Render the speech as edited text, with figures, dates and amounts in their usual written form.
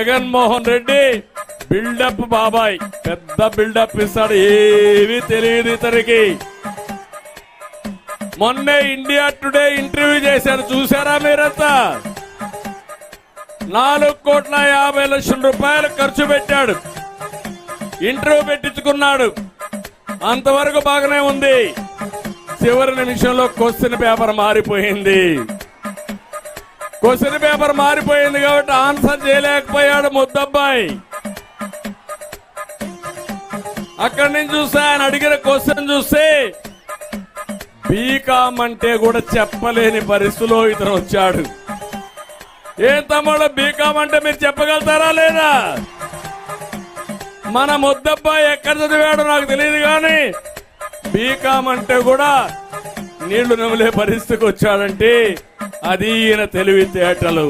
Jaganmohan Reddy buildup బాబాయ్, పెద్ద buildup ఇస్తాడు, ఏమీ తెలియదు ఇతనికి. మొన్నే ఇండియా టుడే ఇంటర్వ్యూ చేశారు, చూసారా మీరంతా? 4,50,00,000 రూపాయలు ఖర్చు పెట్టాడు, ఇంటర్వ్యూ పెట్టించుకున్నాడు, అంతవరకు బాగానే ఉంది. చివరి నిమిషంలో క్వశ్చన్ పేపర్ మారిపోయింది. క్వశ్చన్ పేపర్ మారిపోయింది కాబట్టి ఆన్సర్ చేయలేకపోయాడు ముద్దబ్బాయి. అక్కడి నుంచి చూస్తే ఆయన అడిగిన క్వశ్చన్ చూస్తే బీకామ్ అంటే కూడా చెప్పలేని పరిస్థితిలో ఇతను వచ్చాడు. ఏం తమ్ముడు, బీకామ్ అంటే మీరు చెప్పగలుగుతారా లేదా? మన ముద్దబ్బాయి ఎక్కడ చదివాడో నాకు తెలియదు కానీ బీకామ్ అంటే కూడా నీళ్లు నమిలే పరిస్థితికి వచ్చాడంటే అది ఈయన తెలివితేటలు.